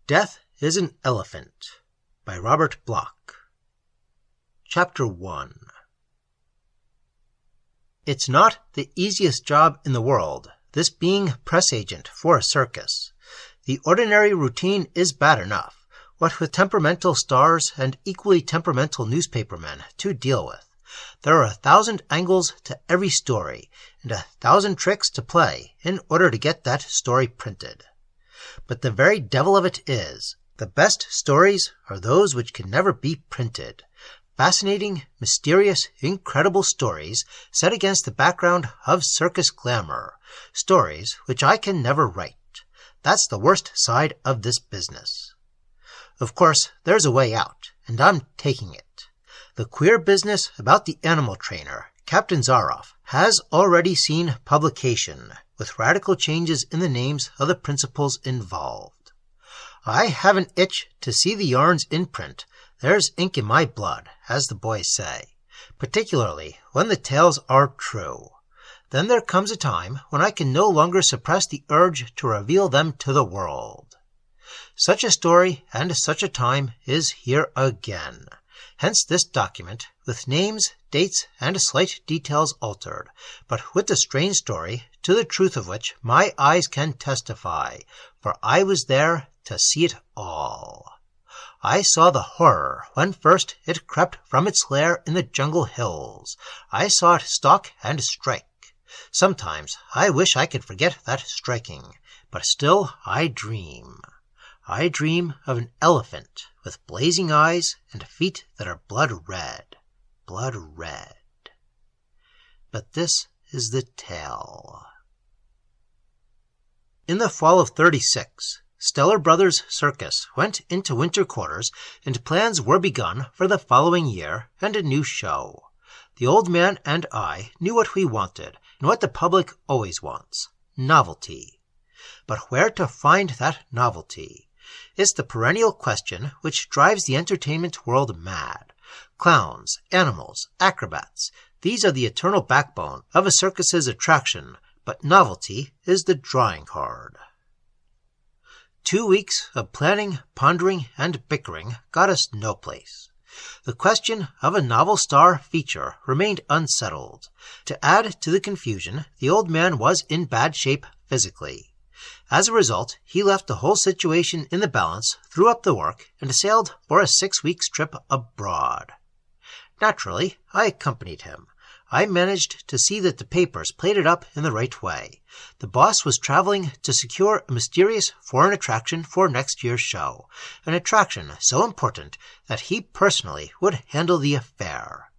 Death is an Elephant by Robert Bloch. Chapter 1. It's not the easiest job in the world, this being press agent for a circus. The ordinary routine is bad enough, what with temperamental stars and equally temperamental newspapermen to deal with. There are 1,000 angles to every story, and 1,000 tricks to play in order to get that story printed. But the very devil of it is, the best stories are those which can never be printed. Fascinating, mysterious, incredible stories set against the background of circus glamour. Stories which I can never write. That's the worst side of this business. Of course, there's a way out, and I'm taking it. The queer business about the animal trainer, Captain Zaroff, has already seen publication, with radical changes in the names of the principals involved. I have an itch to see the yarns in print. There's ink in my blood, as the boys say, particularly when the tales are true. Then there comes a time when I can no longer suppress the urge to reveal them to the world. Such a story and such a time is here again. Hence this document, with names, dates, and slight details altered, but with the strange story, to the truth of which my eyes can testify, for I was there to see it all. I saw the horror when first it crept from its lair in the jungle hills. I saw it stalk and strike. Sometimes I wish I could forget that striking, but still I dream. I dream of an elephant with blazing eyes and feet that are blood red. Blood red. But this is the tale. In the fall of '36, Stellar Brothers Circus went into winter quarters and plans were begun for the following year and a new show. The old man and I knew what we wanted and what the public always wants. Novelty. But where to find that novelty? It's the perennial question which drives the entertainment world mad. Clowns, animals, acrobats, these are the eternal backbone of a circus's attraction, but novelty is the drawing card. 2 weeks of planning, pondering, and bickering got us no place. The question of a novel star feature remained unsettled. To add to the confusion, the old man was in bad shape physically. As a result, he left the whole situation in the balance, threw up the work, and sailed for a 6-week trip abroad. Naturally, I accompanied him. I managed to see that the papers played it up in the right way. The boss was traveling to secure a mysterious foreign attraction for next year's show, an attraction so important that he personally would handle the affair.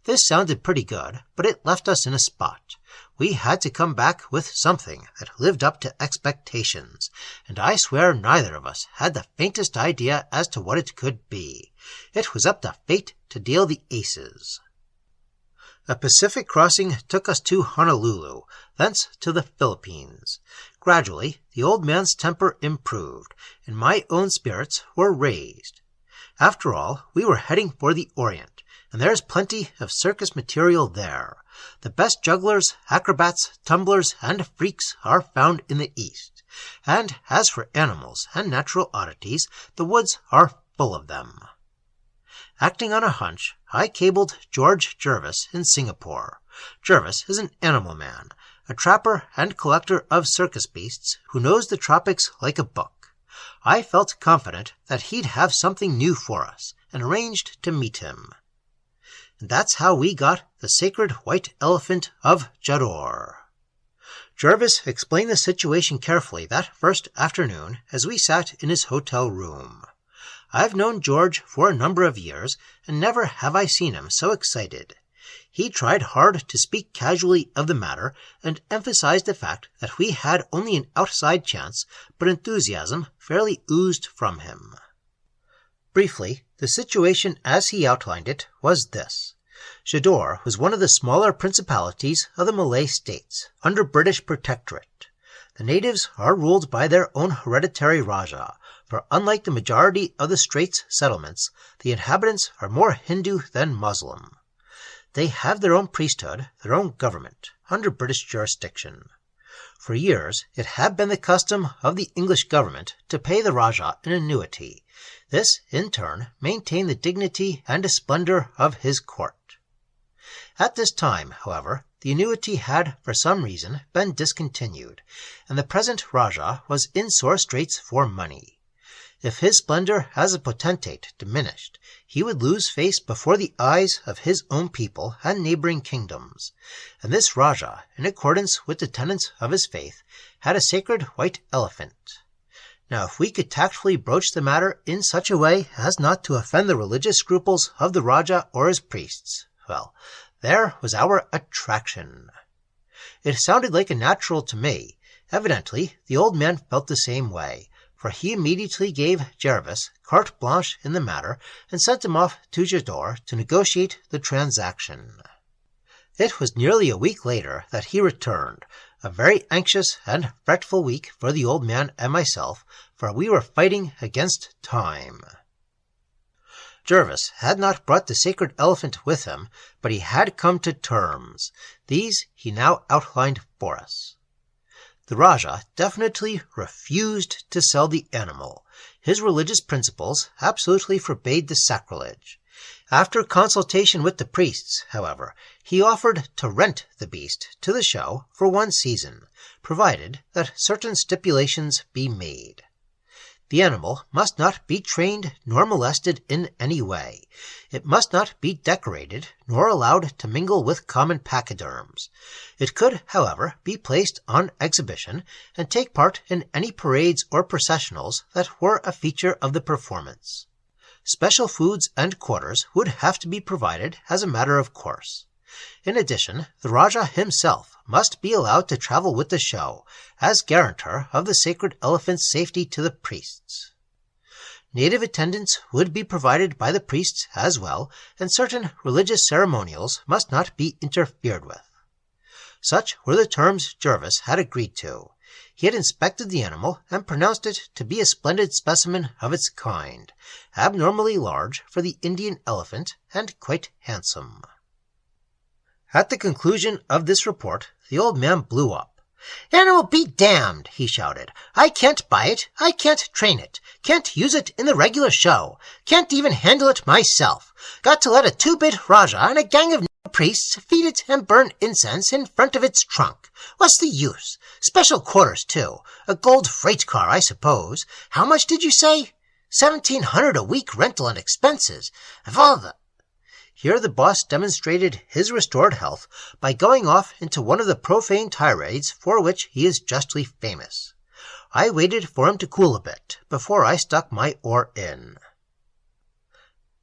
This sounded pretty good, but it left us in a spot. We had to come back with something that lived up to expectations, and I swear neither of us had the faintest idea as to what it could be. It was up to fate to deal the aces. A Pacific crossing took us to Honolulu, thence to the Philippines. Gradually, the old man's temper improved, and my own spirits were raised. After all, we were heading for the Orient, and there's plenty of circus material there. The best jugglers, acrobats, tumblers, and freaks are found in the East. And as for animals and natural oddities, the woods are full of them. Acting on a hunch, I cabled George Jervis in Singapore. Jervis is an animal man, a trapper and collector of circus beasts who knows the tropics like a book. I felt confident that he'd have something new for us, and arranged to meet him. And that's how we got the sacred white elephant of Jadhore. Jervis explained the situation carefully that first afternoon as we sat in his hotel room. I've known George for a number of years, and never have I seen him so excited. He tried hard to speak casually of the matter, and emphasized the fact that we had only an outside chance, but enthusiasm fairly oozed from him. Briefly, the situation as he outlined it was this. Jadhore was one of the smaller principalities of the Malay states, under British protectorate. The natives are ruled by their own hereditary Raja, for unlike the majority of the Straits settlements, the inhabitants are more Hindu than Muslim. They have their own priesthood, their own government, under British jurisdiction. For years it had been the custom of the English government to pay the Rajah an annuity. This, in turn, maintained the dignity and splendor of his court. At this time, however, the annuity had, for some reason, been discontinued, and the present Rajah was in sore straits for money. If his splendor as a potentate diminished, he would lose face before the eyes of his own people and neighboring kingdoms, and this Rajah, in accordance with the tenets of his faith, had a sacred white elephant. Now, if we could tactfully broach the matter in such a way as not to offend the religious scruples of the Rajah or his priests, well, there was our attraction. It sounded like a natural to me. Evidently, the old man felt the same way, for he immediately gave Jervis carte blanche in the matter and sent him off to Jadhore to negotiate the transaction. It was nearly a week later that he returned, a very anxious and fretful week for the old man and myself, for we were fighting against time. Jervis had not brought the sacred elephant with him, but he had come to terms. These he now outlined for us. The Rajah definitely refused to sell the animal. His religious principles absolutely forbade the sacrilege. After consultation with the priests, however, he offered to rent the beast to the show for 1 season, provided that certain stipulations be made. The animal must not be trained nor molested in any way. It must not be decorated nor allowed to mingle with common pachyderms. It could, however, be placed on exhibition and take part in any parades or processionals that were a feature of the performance. Special foods and quarters would have to be provided as a matter of course. In addition, the Rajah himself must be allowed to travel with the show, as guarantor of the sacred elephant's safety to the priests. Native attendants would be provided by the priests as well, and certain religious ceremonials must not be interfered with. Such were the terms Jervis had agreed to. He had inspected the animal and pronounced it to be a splendid specimen of its kind, abnormally large for the Indian elephant and quite handsome. At the conclusion of this report, the old man blew up. "Animal be damned," he shouted. "I can't buy it. I can't train it. Can't use it in the regular show. Can't even handle it myself. Got to let a 2-bit Rajah and a gang of priests feed it and burn incense in front of its trunk. What's the use? Special quarters, too. A gold freight car, I suppose. How much did you say? 1,700 a week rental and expenses. Of all the—" Here the boss demonstrated his restored health by going off into one of the profane tirades for which he is justly famous. I waited for him to cool a bit before I stuck my oar in.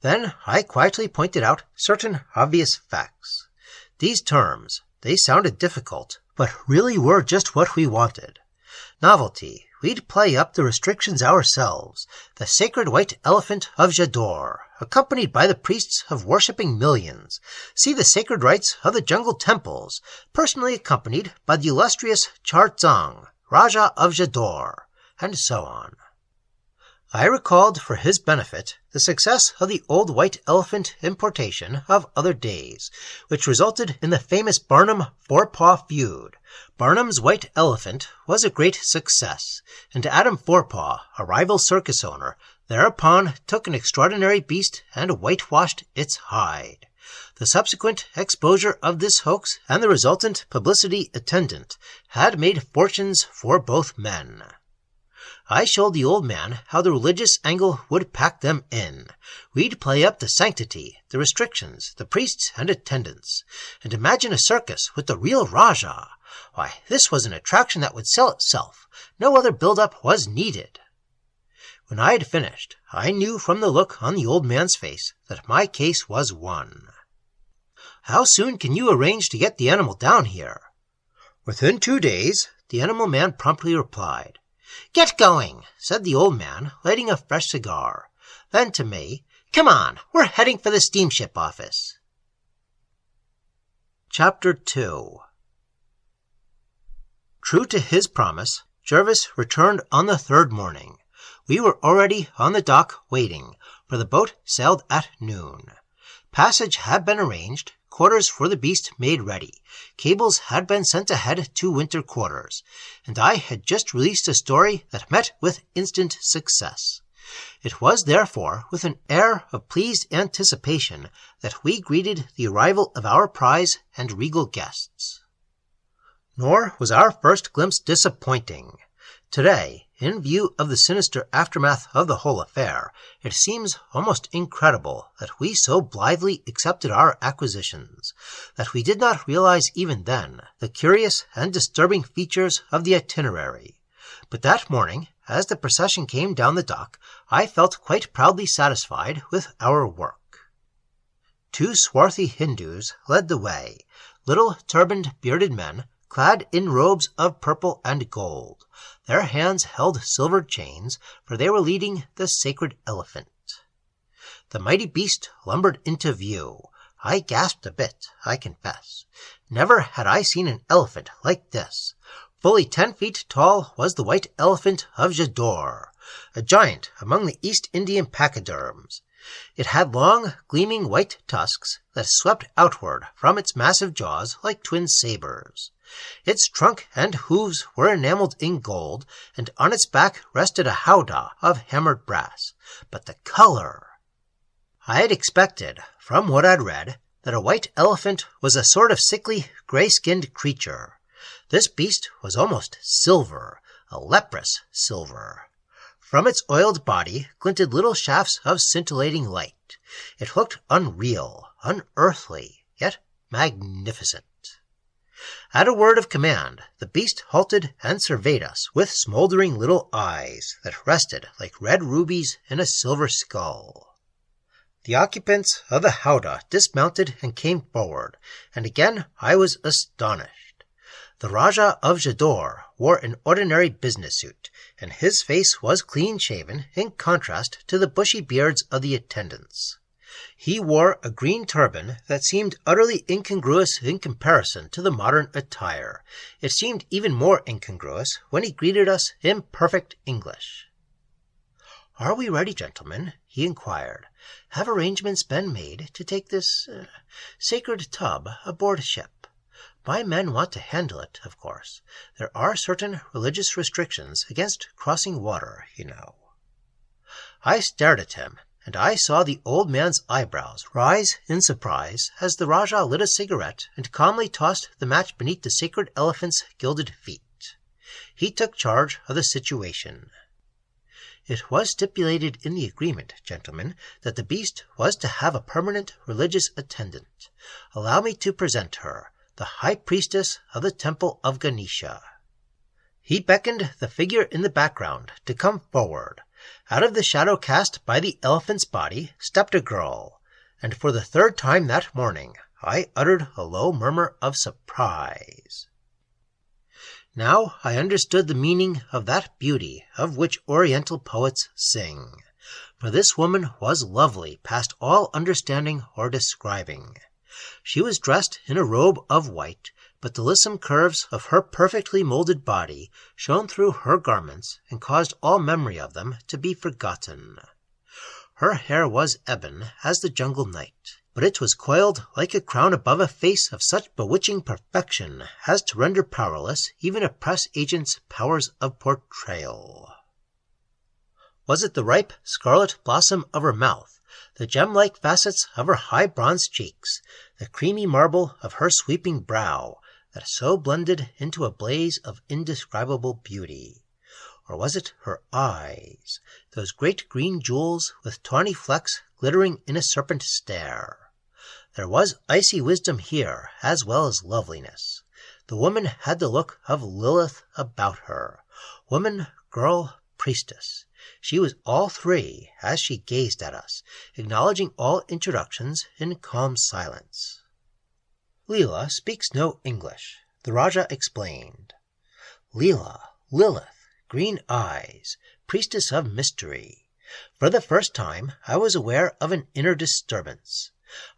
Then I quietly pointed out certain obvious facts. These terms, they sounded difficult, but really were just what we wanted. Novelty, we'd play up the restrictions ourselves. The sacred white elephant of Jadhore, accompanied by the priests of worshipping millions. See the sacred rites of the jungle temples, personally accompanied by the illustrious Charzang, Rajah of Jadhore, and so on. I recalled for his benefit the success of the old white elephant importation of other days, which resulted in the famous Barnum-Forepaugh feud. Barnum's white elephant was a great success, and Adam Forepaugh, a rival circus owner, thereupon took an extraordinary beast and whitewashed its hide. The subsequent exposure of this hoax and the resultant publicity attendant had made fortunes for both men. I showed the old man how the religious angle would pack them in. We'd play up the sanctity, the restrictions, the priests and attendants. And imagine a circus with the real Rajah. Why, this was an attraction that would sell itself. No other build-up was needed. When I had finished, I knew from the look on the old man's face that my case was won. "How soon can you arrange to get the animal down here?" "Within 2 days," the animal man promptly replied. "Get going," said the old man, lighting a fresh cigar. Then to me, "Come on, we're heading for the steamship office." Chapter 2. True to his promise, Jervis returned on the 3rd morning. We were already on the dock waiting, for the boat sailed at noon. Passage had been arranged, quarters for the beast made ready. Cables had been sent ahead to winter quarters, and I had just released a story that met with instant success. It was therefore with an air of pleased anticipation that we greeted the arrival of our prize and regal guests. Nor was our first glimpse disappointing. Today, in view of the sinister aftermath of the whole affair, it seems almost incredible that we so blithely accepted our acquisitions, that we did not realize even then the curious and disturbing features of the itinerary. But that morning, as the procession came down the dock, I felt quite proudly satisfied with our work. 2 swarthy Hindus led the way, little turbaned, bearded men, clad in robes of purple and gold. Their hands held silver chains, for they were leading the sacred elephant. The mighty beast lumbered into view. I gasped a bit, I confess. Never had I seen an elephant like this. Fully 10 feet tall was the white elephant of Jadhore, a giant among the East Indian pachyderms. It had long, gleaming white tusks that swept outward from its massive jaws like twin sabers. Its trunk and hooves were enameled in gold, and on its back rested a howdah of hammered brass. But the color! I had expected, from what I'd read, that a white elephant was a sort of sickly, gray-skinned creature. This beast was almost silver, a leprous silver. From its oiled body glinted little shafts of scintillating light. It looked unreal, unearthly, yet magnificent. At a word of command, the beast halted and surveyed us with smoldering little eyes that rested like red rubies in a silver skull. The occupants of the howdah dismounted and came forward, and again I was astonished. The Rajah of Jadhore wore an ordinary business suit, and his face was clean-shaven in contrast to the bushy beards of the attendants. He wore a green turban that seemed utterly incongruous in comparison to the modern attire. It seemed even more incongruous when he greeted us in perfect English. "Are we ready, gentlemen?" he inquired. "Have arrangements been made to take this sacred tub aboard ship? My men want to handle it, of course. There are certain religious restrictions against crossing water, you know." I stared at him, and I saw the old man's eyebrows rise in surprise as the Rajah lit a cigarette and calmly tossed the match beneath the sacred elephant's gilded feet. He took charge of the situation. "It was stipulated in the agreement, gentlemen, that the beast was to have a permanent religious attendant. Allow me to present her, the high priestess of the temple of Ganesha." He beckoned the figure in the background to come forward. Out of the shadow cast by the elephant's body stepped a girl, and for the 3rd time that morning I uttered a low murmur of surprise. Now I understood the meaning of that beauty of which Oriental poets sing, for this woman was lovely past all understanding or describing. She was dressed in a robe of white, but the lissome curves of her perfectly molded body shone through her garments and caused all memory of them to be forgotten. Her hair was ebon as the jungle night, but it was coiled like a crown above a face of such bewitching perfection as to render powerless even a press agent's powers of portrayal. Was it the ripe scarlet blossom of her mouth, the gem-like facets of her high bronze cheeks, the creamy marble of her sweeping brow, that so blended into a blaze of indescribable beauty? Or was it her eyes, those great green jewels with tawny flecks glittering in a serpent stare? There was icy wisdom here as well as loveliness. The woman had the look of Lilith about her. Woman, girl, priestess. She was all 3 as she gazed at us, acknowledging all introductions in calm silence. "Leela speaks no English," the Rajah explained. Leela, Lilith, green eyes, priestess of mystery. For the first time I was aware of an inner disturbance.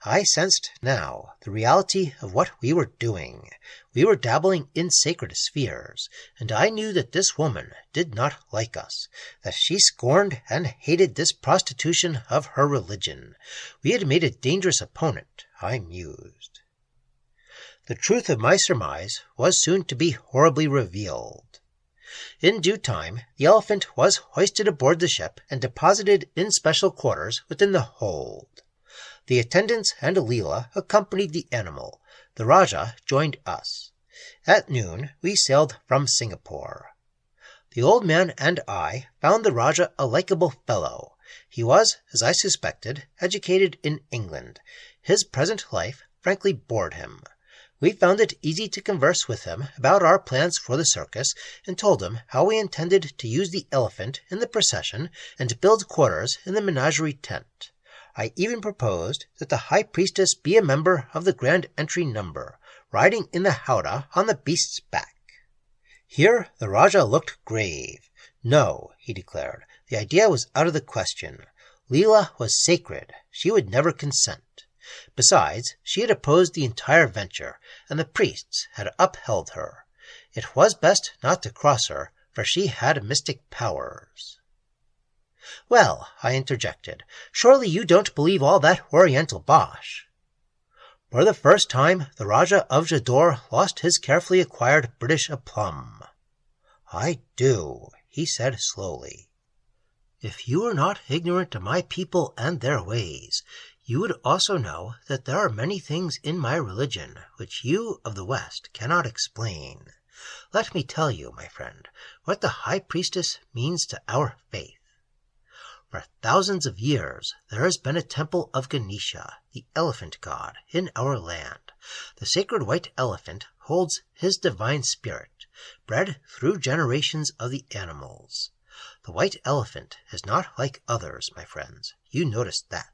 I sensed now the reality of what we were doing. We were dabbling in sacred spheres, and I knew that this woman did not like us, that she scorned and hated this prostitution of her religion. We had made a dangerous opponent, I mused. The truth of my surmise was soon to be horribly revealed. In due time, the elephant was hoisted aboard the ship and deposited in special quarters within the hold. The attendants and Leela accompanied the animal. The Rajah joined us. At noon, we sailed from Singapore. The old man and I found the Rajah a likeable fellow. He was, as I suspected, educated in England. His present life frankly bored him. We found it easy to converse with him about our plans for the circus, and told him how we intended to use the elephant in the procession and build quarters in the menagerie tent. I even proposed that the high priestess be a member of the grand entry number, riding in the howdah on the beast's back. Here the Rajah looked grave. No, he declared, the idea was out of the question. Leela was sacred. She would never consent. Besides, she had opposed the entire venture, and the priests had upheld her. It was best not to cross her, for she had mystic powers. "Well," I interjected, "surely you don't believe all that Oriental bosh." For the first time, the Rajah of Jadhore lost his carefully acquired British aplomb. "I do," he said slowly. "If you were not ignorant of my people and their ways, you would also know that there are many things in my religion which you of the West cannot explain. Let me tell you, my friend, what the high priestess means to our faith. For thousands of years there has been a temple of Ganesha, the elephant god, in our land. The sacred white elephant holds his divine spirit, bred through generations of the animals. The white elephant is not like others, my friends. You noticed that.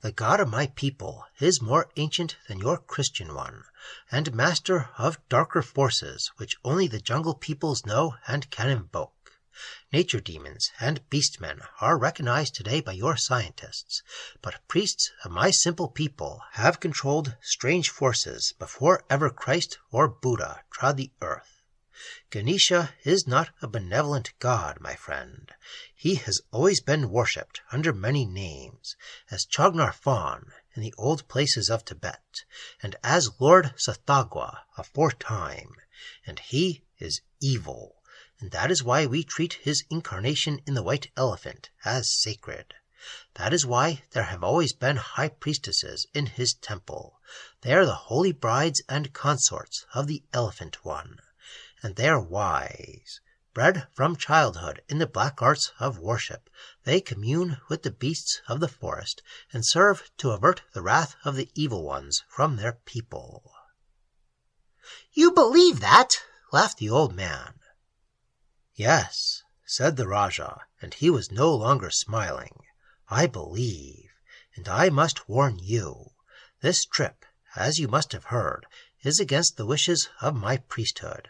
The God of my people is more ancient than your Christian one, and master of darker forces which only the jungle peoples know and can invoke. Nature demons and beastmen are recognized today by your scientists, but priests of my simple people have controlled strange forces before ever Christ or Buddha trod the earth. Ganesha is not a benevolent god, my friend. He has always been worshipped under many names, as Chognarfon in the old places of Tibet, and as Lord Sathagwa aforetime, and he is evil, and that is why we treat his incarnation in the white elephant as sacred. That is why there have always been high priestesses in his temple. They are the holy brides and consorts of the elephant one, and they are wise. Bred from childhood in the black arts of worship, they commune with the beasts of the forest and serve to avert the wrath of the evil ones from their people." "You believe that?" laughed the old man. "Yes," said the Rajah, and he was no longer smiling. "I believe, and I must warn you. This trip, as you must have heard, is against the wishes of my priesthood.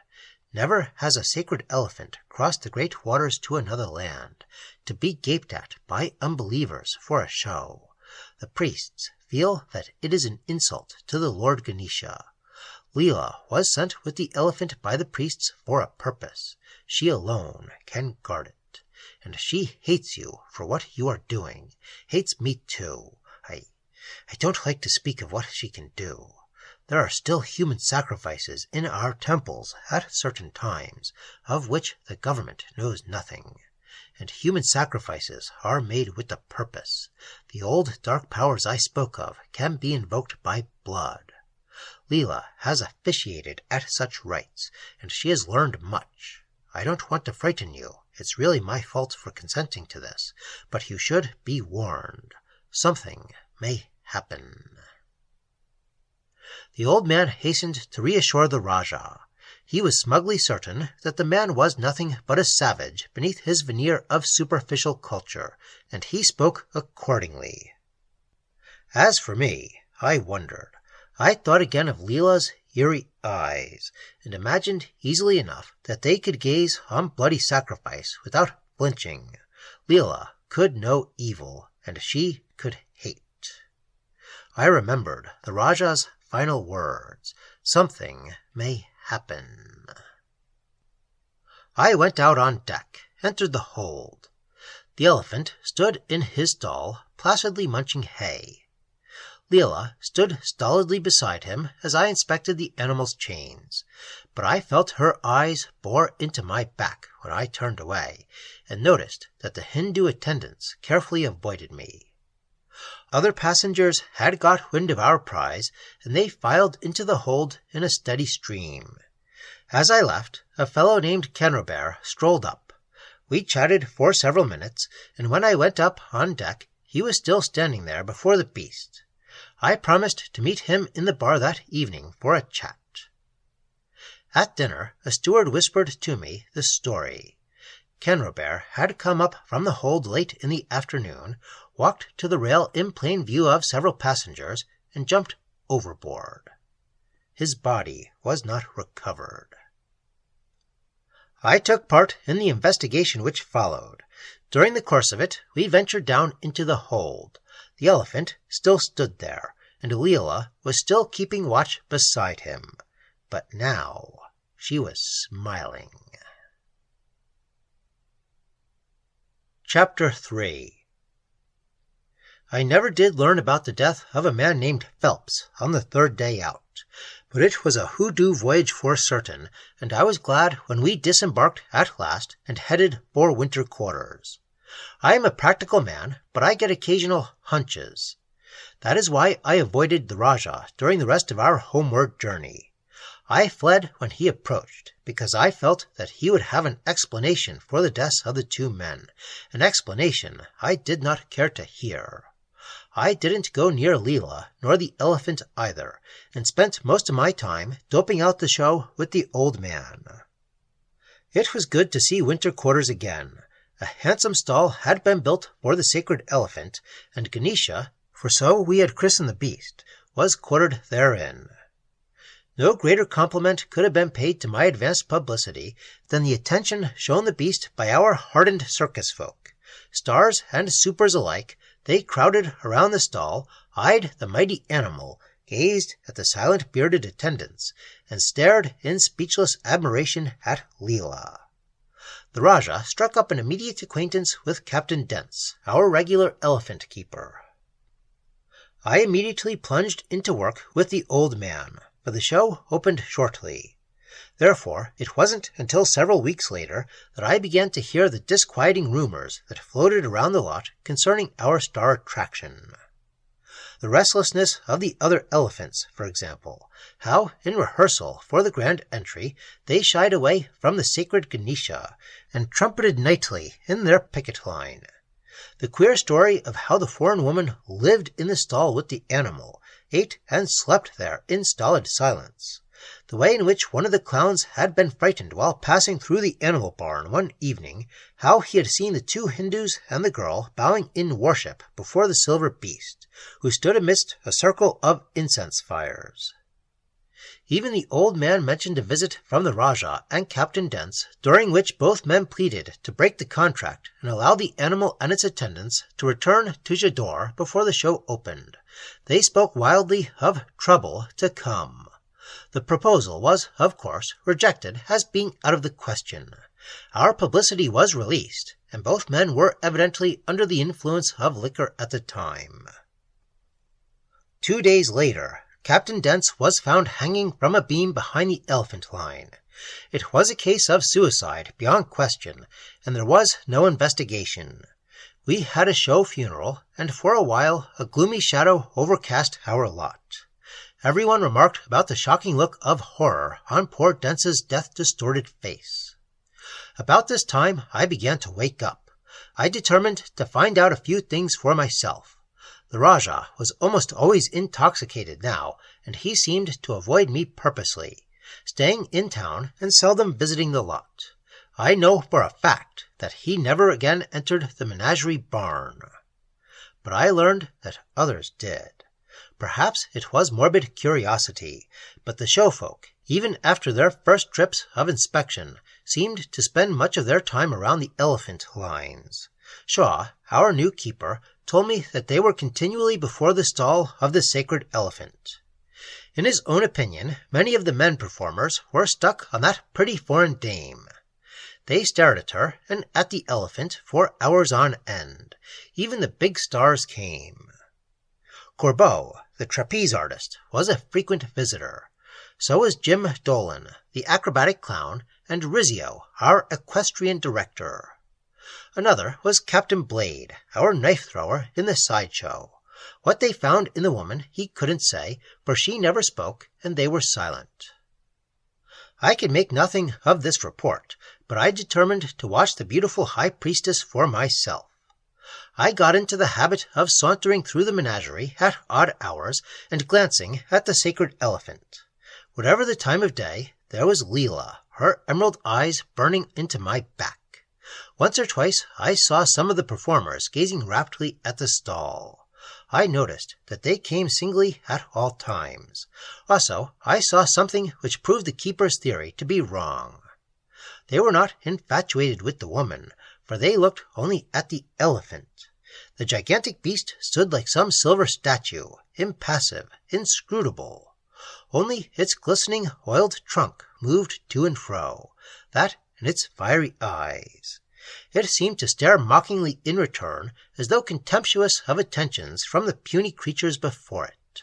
Never has a sacred elephant crossed the great waters to another land, to be gaped at by unbelievers for a show. The priests feel that it is an insult to the Lord Ganesha. Leela was sent with the elephant by the priests for a purpose. She alone can guard it. And she hates you for what you are doing, hates me too. I don't like to speak of what she can do. There are still human sacrifices in our temples at certain times, of which the government knows nothing. And human sacrifices are made with a purpose. The old dark powers I spoke of can be invoked by blood. Leela has officiated at such rites, and she has learned much. I don't want to frighten you. It's really my fault for consenting to this, but you should be warned. Something may happen." The old man hastened to reassure the Rajah. He was smugly certain that the man was nothing but a savage beneath his veneer of superficial culture, and he spoke accordingly. As for me, I wondered. I thought again of Leela's eerie eyes, and imagined easily enough that they could gaze on bloody sacrifice without flinching. Leela could know evil, and she could hate. I remembered the Rajah's final words. Something may happen. I went out on deck, entered the hold. The elephant stood in his stall, placidly munching hay. Leela stood stolidly beside him as I inspected the animal's chains, but I felt her eyes bore into my back when I turned away, and noticed that the Hindu attendants carefully avoided me. Other passengers had got wind of our prize, and they filed into the hold in a steady stream. As I left, a fellow named Canrobert strolled up. We chatted for several minutes, and when I went up on deck, he was still standing there before the beast. I promised to meet him in the bar that evening for a chat. At dinner, a steward whispered to me the story. Canrobert had come up from the hold late in the afternoon, walked to the rail in plain view of several passengers, and jumped overboard. His body was not recovered. I took part in the investigation which followed. During the course of it, we ventured down into the hold. The elephant still stood there, and Leela was still keeping watch beside him. But now she was smiling. Chapter 3. I never did learn about the death of a man named Phelps on the third day out, but it was a hoodoo voyage for certain, and I was glad when we disembarked at last and headed for winter quarters. I am a practical man, but I get occasional hunches. That is why I avoided the Rajah during the rest of our homeward journey. I fled when he approached, because I felt that he would have an explanation for the deaths of the two men, an explanation I did not care to hear. I didn't go near Leela, nor the elephant either, and spent most of my time doping out the show with the old man. It was good to see winter quarters again. A handsome stall had been built for the sacred elephant, and Ganesha, for so we had christened the beast, was quartered therein. No greater compliment could have been paid to my advanced publicity than the attention shown the beast by our hardened circus folk. Stars and supers alike, they crowded around the stall, eyed the mighty animal, gazed at the silent bearded attendants, and stared in speechless admiration at Leela. The Rajah struck up an immediate acquaintance with Captain Dents, our regular elephant keeper. I immediately plunged into work with the old man, for the show opened shortly. Therefore, it wasn't until several weeks later that I began to hear the disquieting rumors that floated around the lot concerning our star attraction. The restlessness of the other elephants, for example, how, in rehearsal for the grand entry, they shied away from the sacred Ganesha, and trumpeted nightly in their picket line. The queer story of how the foreign woman lived in the stall with the animal, ate and slept there in stolid silence. The way in which one of the clowns had been frightened while passing through the animal barn one evening, how he had seen the two Hindus and the girl bowing in worship before the silver beast, who stood amidst a circle of incense fires. Even the old man mentioned a visit from the Rajah and Captain Dents, during which both men pleaded to break the contract and allow the animal and its attendants to return to Jadhore before the show opened. They spoke wildly of trouble to come. The proposal was, of course, rejected as being out of the question. Our publicity was released, and both men were evidently under the influence of liquor at the time. 2 days later, Captain Dents was found hanging from a beam behind the elephant line. It was a case of suicide, beyond question, and there was no investigation. We had a show funeral, and for a while a gloomy shadow overcast our lot. Everyone remarked about the shocking look of horror on poor Dents's death-distorted face. About this time I began to wake up. I determined to find out a few things for myself. The Rajah was almost always intoxicated now, and he seemed to avoid me purposely, staying in town and seldom visiting the lot. I know for a fact that he never again entered the menagerie barn. But I learned that others did. Perhaps it was morbid curiosity, but the show folk, even after their first trips of inspection, seemed to spend much of their time around the elephant lines. Shaw, our new keeper, told me that they were continually before the stall of the sacred elephant. In his own opinion, many of the men performers were stuck on that pretty foreign dame. They stared at her and at the elephant for hours on end. Even the big stars came. Corbeau, the trapeze artist, was a frequent visitor. So was Jim Dolan, the acrobatic clown, and Rizzio, our equestrian director. Another was Captain Blade, our knife-thrower in the sideshow. What they found in the woman he couldn't say, for she never spoke, and they were silent. I could make nothing of this report, but I determined to watch the beautiful high priestess for myself. I got into the habit of sauntering through the menagerie at odd hours and glancing at the sacred elephant. Whatever the time of day, there was Leela, her emerald eyes burning into my back. Once or twice I saw some of the performers gazing raptly at the stall. I noticed that they came singly at all times. Also, I saw something which proved the keeper's theory to be wrong. They were not infatuated with the woman, for they looked only at the elephant. The gigantic beast stood like some silver statue, impassive, inscrutable. Only its glistening, oiled trunk moved to and fro, that and its fiery eyes. It seemed to stare mockingly in return, as though contemptuous of attentions from the puny creatures before it.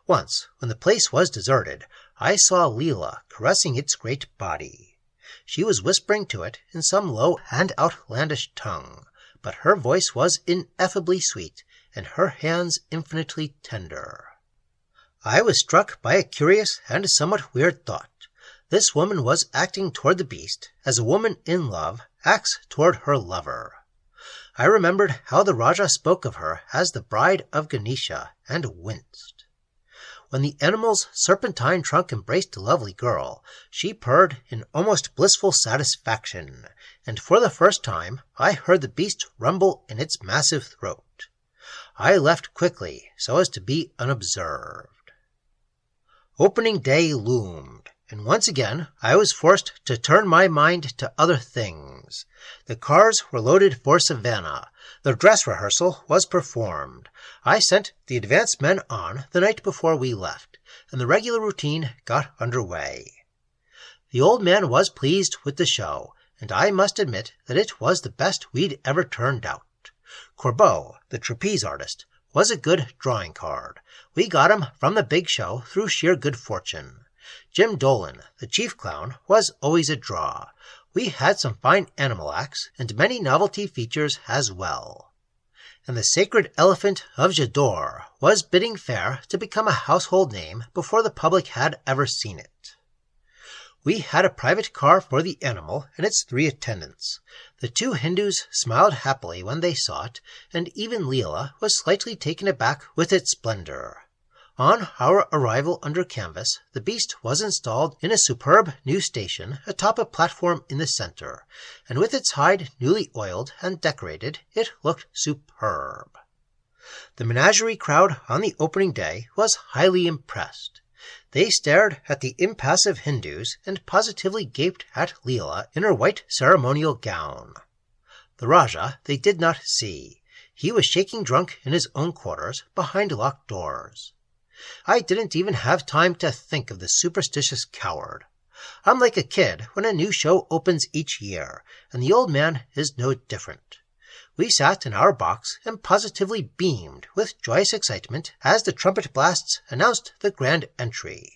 Once, when the place was deserted, I saw Leela caressing its great body. She was whispering to it in some low and outlandish tongue, but her voice was ineffably sweet, and her hands infinitely tender. I was struck by a curious and somewhat weird thought. This woman was acting toward the beast as a woman in love acts toward her lover. I remembered how the Rajah spoke of her as the bride of Ganesha, and winced. When the animal's serpentine trunk embraced the lovely girl, she purred in almost blissful satisfaction, and for the first time I heard the beast rumble in its massive throat. I left quickly so as to be unobserved. Opening day loomed, and once again I was forced to turn my mind to other things. The cars were loaded for Savannah. The dress rehearsal was performed. I sent the advance men on the night before we left, and the regular routine got under way. The old man was pleased with the show, and I must admit that it was the best we'd ever turned out. Corbeau, the trapeze artist, was a good drawing card. We got him from the big show through sheer good fortune. Jim Dolan, the chief clown, was always a draw. We had some fine animal acts and many novelty features as well. And the sacred elephant of Jadhore was bidding fair to become a household name before the public had ever seen it. We had a private car for the animal and its 3 attendants. The 2 Hindus smiled happily when they saw it, and even Leela was slightly taken aback with its splendor. On our arrival under canvas, the beast was installed in a superb new station atop a platform in the center, and with its hide newly oiled and decorated, it looked superb. The menagerie crowd on the opening day was highly impressed. They stared at the impassive Hindus and positively gaped at Leela in her white ceremonial gown. The Rajah they did not see. He was shaking drunk in his own quarters behind locked doors. I didn't even have time to think of the superstitious coward. I'm like a kid when a new show opens each year, and the old man is no different. We sat in our box and positively beamed with joyous excitement as the trumpet blasts announced the grand entry.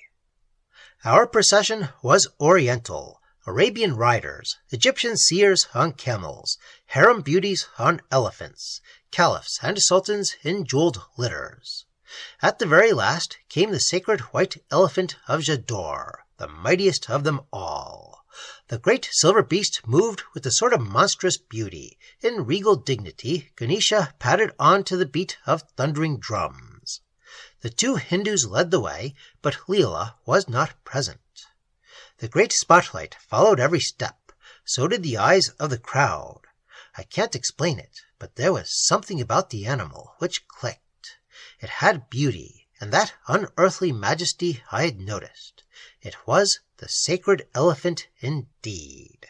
Our procession was oriental, Arabian riders, Egyptian seers on camels, harem beauties on elephants, caliphs and sultans in jeweled litters. At the very last came the sacred white elephant of Jadhore, the mightiest of them all. The great silver beast moved with a sort of monstrous beauty. In regal dignity, Ganesha padded on to the beat of thundering drums. The 2 Hindus led the way, but Leela was not present. The great spotlight followed every step. So did the eyes of the crowd. I can't explain it, but there was something about the animal which clicked. It had beauty, and that unearthly majesty I had noticed. It was the sacred elephant indeed.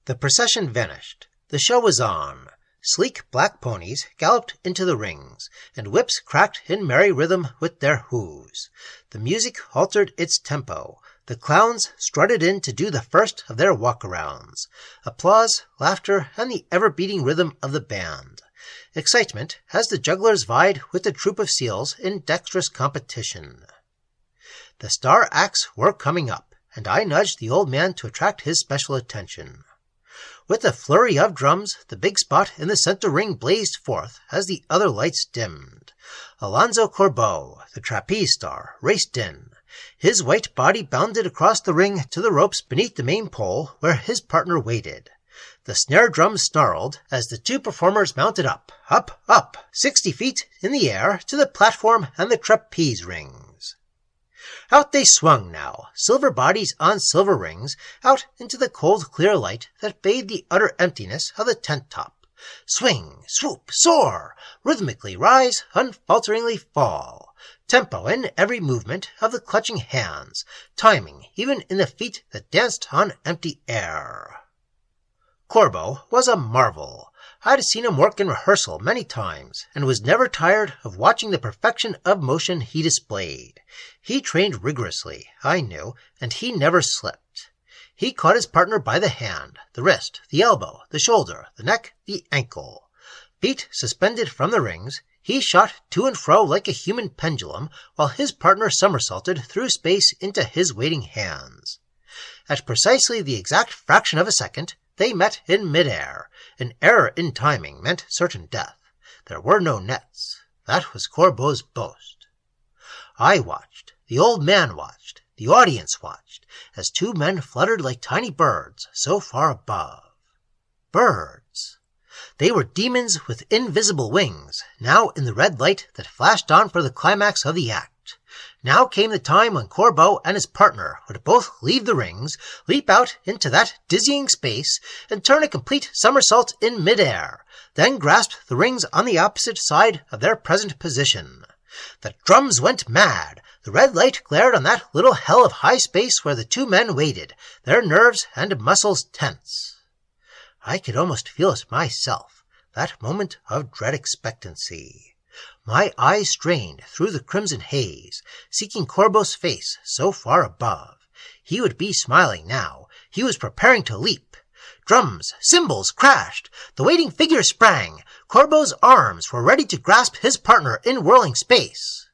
The procession vanished. The show was on. Sleek black ponies galloped into the rings, and whips cracked in merry rhythm with their hooves. The music altered its tempo. The clowns strutted in to do the first of their walk-arounds. Applause, laughter, and the ever-beating rhythm of the band. Excitement as the jugglers vied with the troop of seals in dexterous competition. The star acts were coming up, and I nudged the old man to attract his special attention. With a flurry of drums, the big spot in the center ring blazed forth as the other lights dimmed. Alonzo Corbeau, the trapeze star, raced in. His white body bounded across the ring to the ropes beneath the main pole where his partner waited. The snare drum snarled as the two performers mounted up, 60 feet in the air to the platform and the trapeze rings. Out they swung now, silver bodies on silver rings, out into the cold, clear light that bathed the utter emptiness of the tent top. Swing, swoop, soar, rhythmically rise, unfalteringly fall. Tempo in every movement of the clutching hands, timing even in the feet that danced on empty air. Corbeau was a marvel. I'd seen him work in rehearsal many times, and was never tired of watching the perfection of motion he displayed. He trained rigorously, I knew, and he never slipped. He caught his partner by the hand, the wrist, the elbow, the shoulder, the neck, the ankle. Feet suspended from the rings, he shot to and fro like a human pendulum, while his partner somersaulted through space into his waiting hands. At precisely the exact fraction of a second, they met in midair. An error in timing meant certain death. There were no nets. That was Corbeau's boast. I watched. The old man watched. The audience watched, as two men fluttered like tiny birds so far above. Birds. They were demons with invisible wings, now in the red light that flashed on for the climax of the act. Now came the time when Corbeau and his partner would both leave the rings, leap out into that dizzying space, and turn a complete somersault in midair, then grasp the rings on the opposite side of their present position. The drums went mad. The red light glared on that little hell of high space where the two men waited, their nerves and muscles tense. I could almost feel it myself, that moment of dread expectancy. My eyes strained through the crimson haze, seeking Corbeau's face so far above. He would be smiling now. He was preparing to leap. Drums, cymbals crashed. The waiting figure sprang. Corbeau's arms were ready to grasp his partner in whirling space.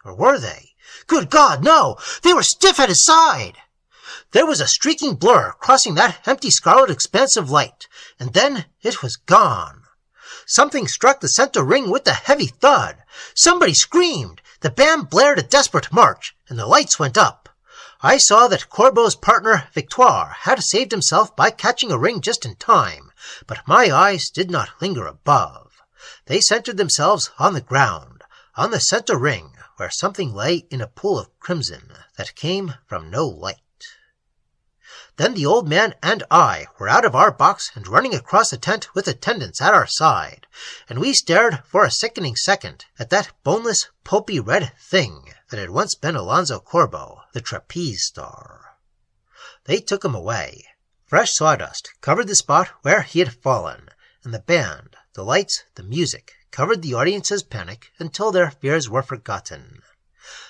Or were they? Good God, no! They were stiff at his side! There was a streaking blur crossing that empty scarlet expanse of light, and then it was gone. Something struck the center ring with a heavy thud. Somebody screamed. The band blared a desperate march, and the lights went up. I saw that Corbeau's partner, Victoire, had saved himself by catching a ring just in time, but my eyes did not linger above. They centered themselves on the ground, on the center ring, where something lay in a pool of crimson that came from no light. Then the old man and I were out of our box and running across the tent with attendants at our side, and we stared for a sickening second at that boneless, pulpy red thing that had once been Alonzo Corbeau, the trapeze star. They took him away. Fresh sawdust covered the spot where he had fallen, and the band, the lights, the music covered the audience's panic until their fears were forgotten.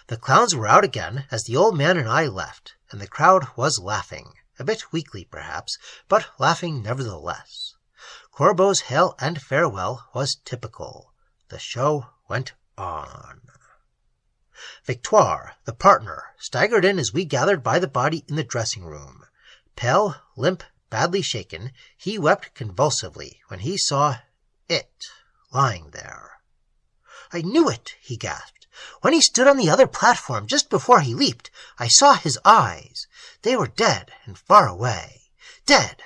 The clowns were out again as the old man and I left, and the crowd was laughing. A bit weakly, perhaps, but laughing nevertheless. Corbeau's hail and farewell was typical. The show went on. Victoire, the partner, staggered in as we gathered by the body in the dressing room. Pale, limp, badly shaken, he wept convulsively when he saw it lying there. "I knew it," he gasped. "When he stood on the other platform just before he leaped, I saw his eyes. They were dead and far away. Dead.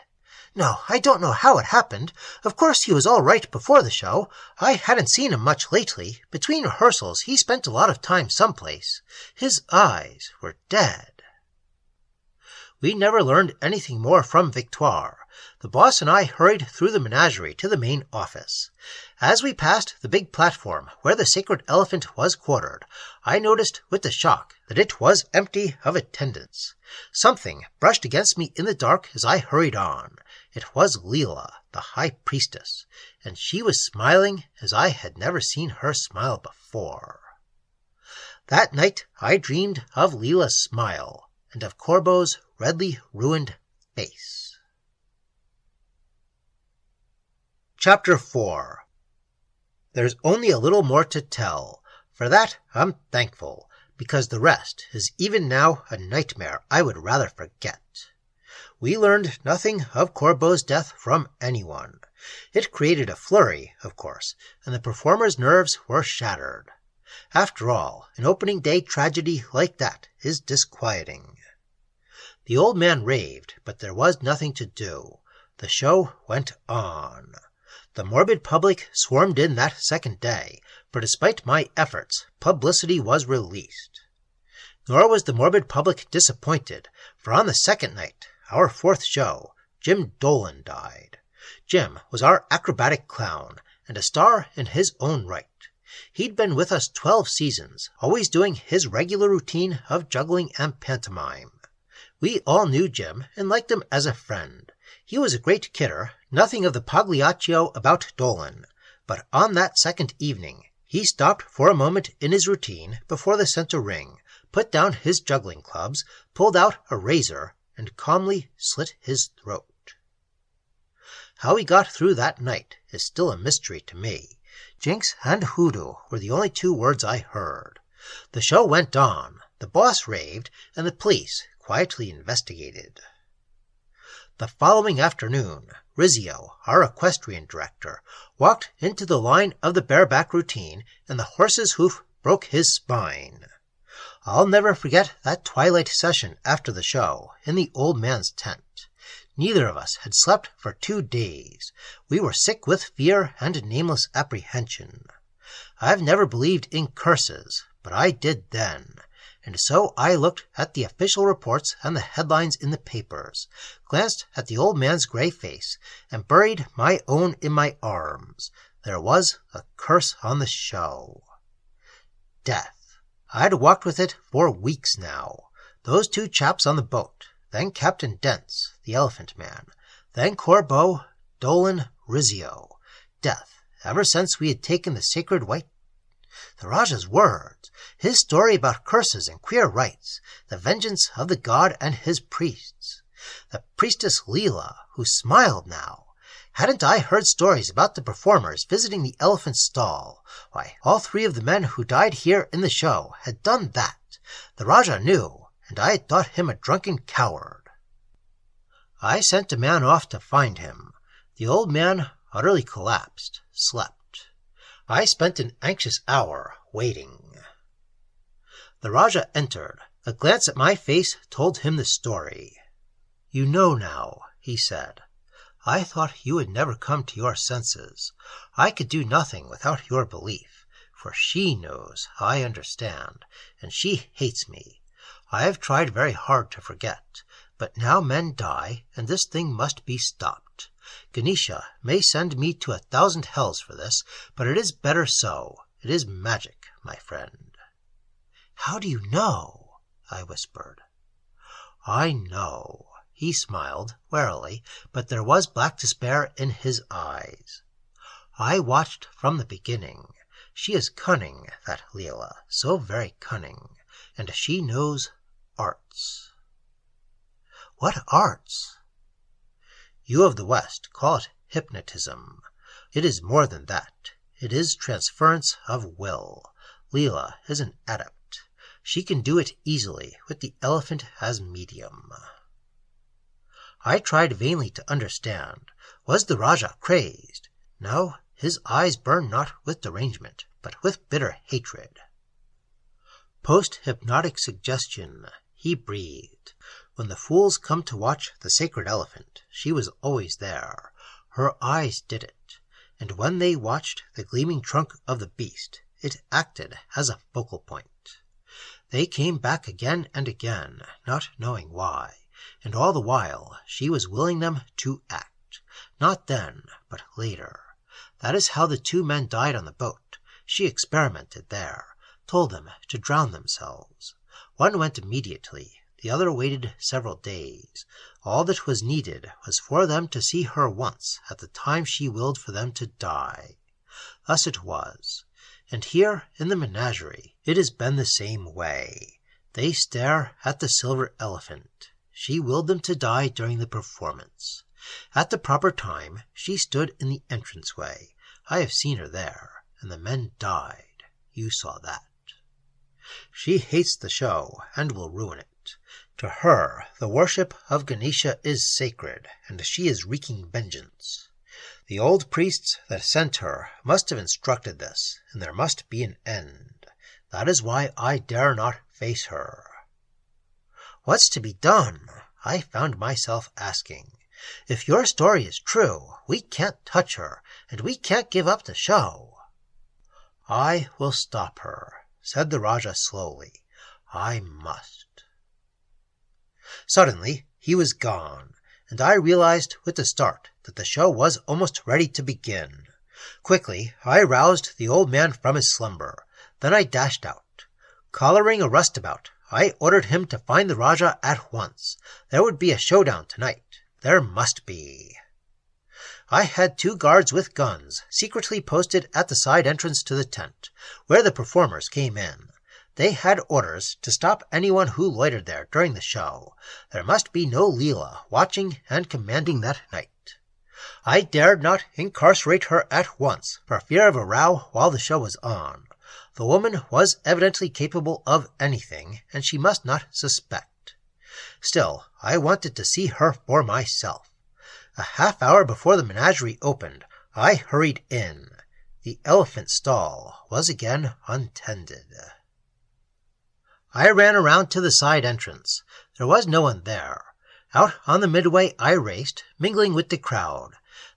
No, I don't know how it happened. Of course he was all right before the show. I hadn't seen him much lately. Between rehearsals he spent a lot of time someplace. His eyes were dead." We never learned anything more from Victoire. The boss and I hurried through the menagerie to the main office. As we passed the big platform where the sacred elephant was quartered, I noticed with a shock that it was empty of attendants. Something brushed against me in the dark as I hurried on. It was Leela, the high priestess, and she was smiling as I had never seen her smile before. That night I dreamed of Leela's smile and of Corbeau's redly ruined face. Chapter 4. There's only a little more to tell. For that I'm thankful, because the rest is even now a nightmare I would rather forget. We learned nothing of Corbeau's death from anyone. It created a flurry, of course, and the performers' nerves were shattered. After all, an opening day tragedy like that is disquieting. The old man raved, but there was nothing to do. The show went on. The morbid public swarmed in that second day, for despite my efforts, publicity was released. Nor was the morbid public disappointed, for on the second night, our fourth show, Jim Dolan died. Jim was our acrobatic clown, and a star in his own right. He'd been with us 12 seasons, always doing his regular routine of juggling and pantomime. We all knew Jim and liked him as a friend. He was a great kidder, nothing of the pagliaccio about Dolan. But on that second evening, he stopped for a moment in his routine before the center ring, put down his juggling clubs, pulled out a razor, and calmly slit his throat. How he got through that night is still a mystery to me. Jinx and hoodoo were the only 2 words I heard. The show went on, the boss raved, and the police quietly investigated. The following afternoon, Rizzio, our equestrian director, walked into the line of the bareback routine, and the horse's hoof broke his spine. I'll never forget that twilight session after the show, in the old man's tent. Neither of us had slept for 2 days. We were sick with fear and nameless apprehension. I've never believed in curses, but I did then. And so I looked at the official reports and the headlines in the papers, glanced at the old man's gray face, and buried my own in my arms. There was a curse on the show. Death. I'd walked with it for weeks now. Those 2 chaps on the boat, then Captain Dents, the elephant man, then Corbeau, Dolan, Rizzio. Death, ever since we had taken the sacred white. The Rajah's words, his story about curses and queer rites, the vengeance of the god and his priests. The priestess Leela, who smiled now. Hadn't I heard stories about the performers visiting the elephant stall? Why, all 3 of the men who died here in the show had done that. The Rajah knew, and I had thought him a drunken coward. I sent a man off to find him. The old man utterly collapsed, slept. I spent an anxious hour waiting. The Rajah entered. A glance at my face told him the story. "You know now," he said. "I thought you would never come to your senses. I could do nothing without your belief, for she knows how I understand, and she hates me. I have tried very hard to forget, but now men die, and this thing must be stopped. Ganesha may send me to 1,000 hells for this, but it is better so. It is magic, my friend." "How do you know?" I whispered. "I know." He smiled, warily, but there was black despair in his eyes. "I watched from the beginning. She is cunning, that Leela, so very cunning, and she knows arts." "What arts?" "You of the West call it hypnotism. It is more than that. It is transference of will. Leela is an adept. She can do it easily, with the elephant as medium." I tried vainly to understand. Was the Rajah crazed? No, his eyes burned not with derangement, but with bitter hatred. "Post-hypnotic suggestion," he breathed. "When the fools come to watch the sacred elephant, she was always there. Her eyes did it. And when they watched the gleaming trunk of the beast, it acted as a focal point. They came back again and again, not knowing why, and all the while she was willing them to act. Not then, but later. That is how the 2 men died on the boat. She experimented there, told them to drown themselves. One went immediately. The other waited several days. All that was needed was for them to see her once at the time she willed for them to die. Thus it was. And here in the menagerie it has been the same way. They stare at the silver elephant. She willed them to die during the performance. At the proper time she stood in the entranceway. I have seen her there. and the men died. You saw that. She hates the show and will ruin it. To her, the worship of Ganesha is sacred, and she is wreaking vengeance. The old priests that sent her must have instructed this, and there must be an end. That is why I dare not face her. What's to be done? I found myself asking. If your story is true, we can't touch her, and we can't give up the show. I will stop her, said the Rajah slowly. I must. Suddenly, he was gone, and I realized with the start that the show was almost ready to begin. Quickly, I roused the old man from his slumber. Then I dashed out. Collaring a roustabout, I ordered him to find the Rajah at once. There would be a showdown tonight. There must be. I had 2 guards with guns secretly posted at the side entrance to the tent, where the performers came in. They had orders to stop anyone who loitered there during the show. There must be no Leela watching and commanding that night. I dared not incarcerate her at once for fear of a row while the show was on. The woman was evidently capable of anything, and she must not suspect. Still, I wanted to see her for myself. A half-hour before the menagerie opened, I hurried in. The elephant stall was again untended. I ran around to the side entrance. There was no one there. Out on the midway I raced, mingling with the crowd.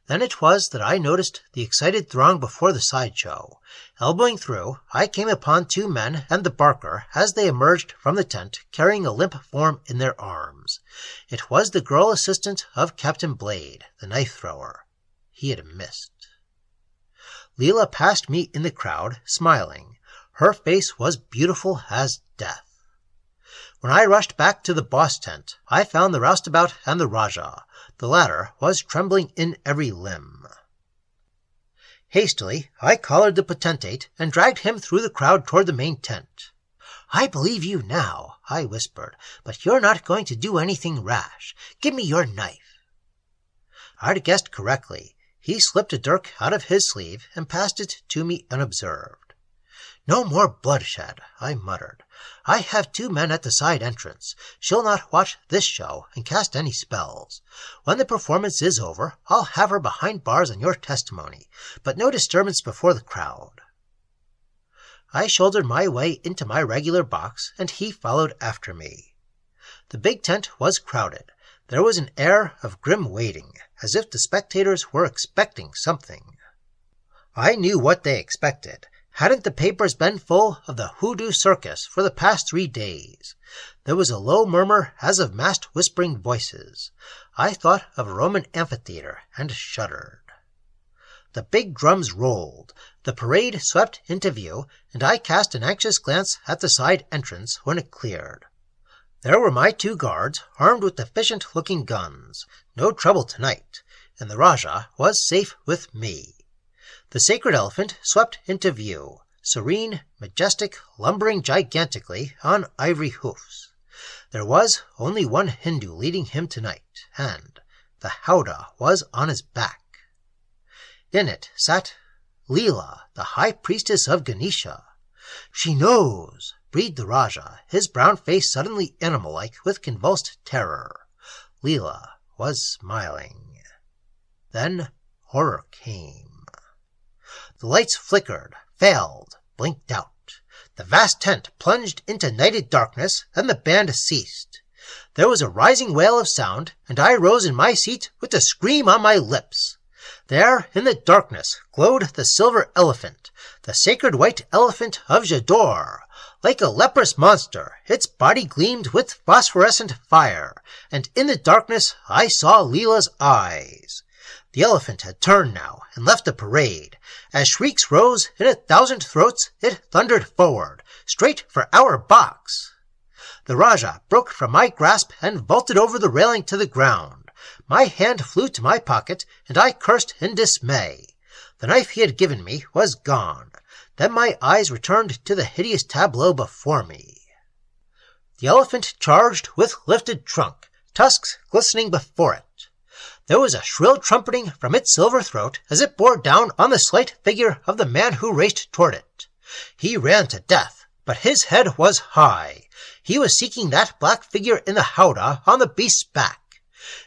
Then it was that I noticed the excited throng before the sideshow. Elbowing through, I came upon 2 men and the barker as they emerged from the tent carrying a limp form in their arms. It was the girl assistant of Captain Blade, the knife-thrower. He had missed. Leela passed me in the crowd, smiling. Her face was beautiful as death. When I rushed back to the boss tent, I found the roustabout and the Rajah. The latter was trembling in every limb. Hastily, I collared the potentate and dragged him through the crowd toward the main tent. "I believe you now," I whispered, "but you're not going to do anything rash. Give me your knife." I'd guessed correctly. He slipped a dirk out of his sleeve and passed it to me unobserved. "No more bloodshed," I muttered. "I have 2 men at the side entrance. She'll not watch this show and cast any spells. When the performance is over, I'll have her behind bars on your testimony, but no disturbance before the crowd." I shouldered my way into my regular box, and he followed after me. The big tent was crowded. There was an air of grim waiting, as if the spectators were expecting something. I knew what they expected. Hadn't the papers been full of the hoodoo circus for the past 3 days? There was a low murmur as of massed whispering voices. I thought of a Roman amphitheater and shuddered. The big drums rolled. The parade swept into view, and I cast an anxious glance at the side entrance when it cleared. There were my 2 guards, armed with efficient-looking guns. No trouble tonight, and the Rajah was safe with me. The sacred elephant swept into view, serene, majestic, lumbering gigantically on ivory hoofs. There was only one Hindu leading him tonight, and the howdah was on his back. In it sat Leela, the high priestess of Ganesha. "She knows," breathed the Rajah, his brown face suddenly animal-like with convulsed terror. Leela was smiling. Then horror came. The lights flickered, failed, blinked out. The vast tent plunged into nighted darkness, and the band ceased. There was a rising wail of sound, and I rose in my seat with a scream on my lips. There, in the darkness, glowed the silver elephant, the sacred white elephant of Jadhore. Like a leprous monster, its body gleamed with phosphorescent fire, and in the darkness I saw Leela's eyes. The elephant had turned now and left the parade. As shrieks rose in 1,000 throats, it thundered forward, straight for our box. The Rajah broke from my grasp and vaulted over the railing to the ground. My hand flew to my pocket, and I cursed in dismay. The knife he had given me was gone. Then my eyes returned to the hideous tableau before me. The elephant charged with lifted trunk, tusks glistening before it. There was a shrill trumpeting from its silver throat as it bore down on the slight figure of the man who raced toward it. He ran to death, but his head was high. He was seeking that black figure in the howdah on the beast's back.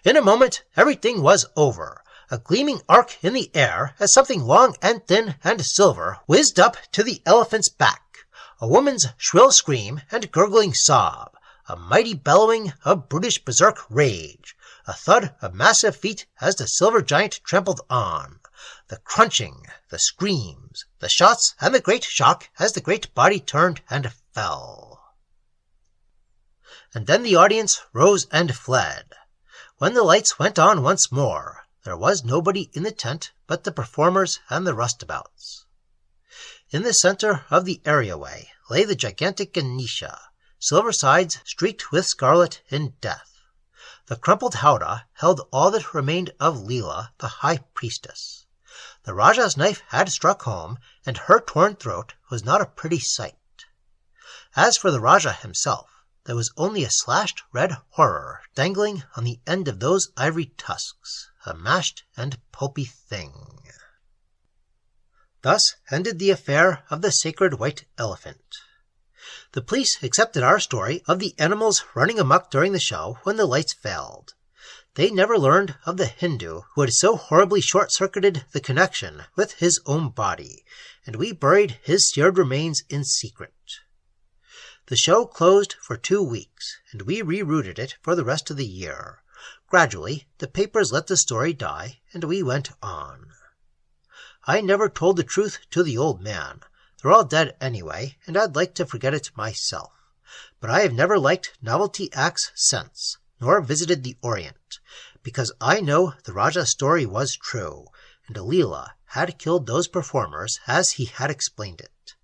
In a moment, everything was over. A gleaming arc in the air as something long and thin and silver whizzed up to the elephant's back. A woman's shrill scream and gurgling sob. A mighty bellowing of brutish berserk rage. A thud of massive feet as the silver giant trampled on. The crunching, the screams, the shots, and the great shock as the great body turned and fell. And then the audience rose and fled. When the lights went on once more, there was nobody in the tent but the performers and the roustabouts. In the center of the areaway lay the gigantic Ganesha, silver sides streaked with scarlet in death. The crumpled howdah held all that remained of Leela, the high priestess. The Rajah's knife had struck home, and her torn throat was not a pretty sight. As for the Rajah himself, there was only a slashed red horror dangling on the end of those ivory tusks, a mashed and pulpy thing. Thus ended the affair of the sacred white elephant. The police accepted our story of the animals running amok during the show when the lights failed. They never learned of the Hindu who had so horribly short-circuited the connection with his own body, and we buried his seared remains in secret. The show closed for 2 weeks, and we rerouted it for the rest of the year. Gradually, the papers let the story die, and we went on. I never told the truth to the old man. They're all dead anyway, and I'd like to forget it myself. But I have never liked novelty acts since, nor visited the Orient, because I know the Rajah's story was true, and Leela had killed those performers as he had explained it.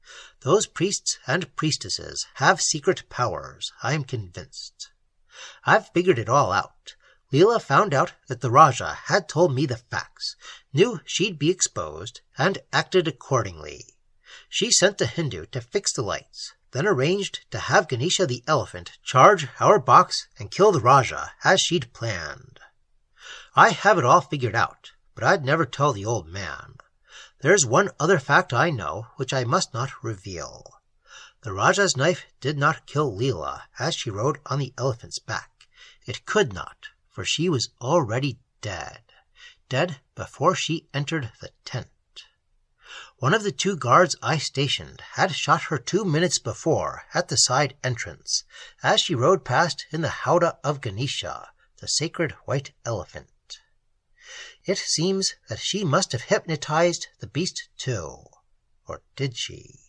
Those priests and priestesses have secret powers, I am convinced. I've figured it all out. Leela found out that the Rajah had told me the facts, knew she'd be exposed, and acted accordingly. She sent the Hindu to fix the lights, then arranged to have Ganesha the elephant charge our box and kill the Rajah as she'd planned. I have it all figured out, but I'd never tell the old man. There's one other fact I know which I must not reveal. The Rajah's knife did not kill Leela as she rode on the elephant's back. It could not, for she was already dead. Dead before she entered the tent. One of the 2 guards I stationed had shot her 2 minutes before at the side entrance, as she rode past in the howdah of Ganesha, the sacred white elephant. It seems that she must have hypnotized the beast too. Or did she?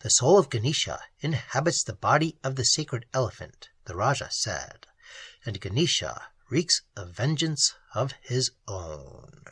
The soul of Ganesha inhabits the body of the sacred elephant, the Rajah said, and Ganesha wreaks a vengeance of his own.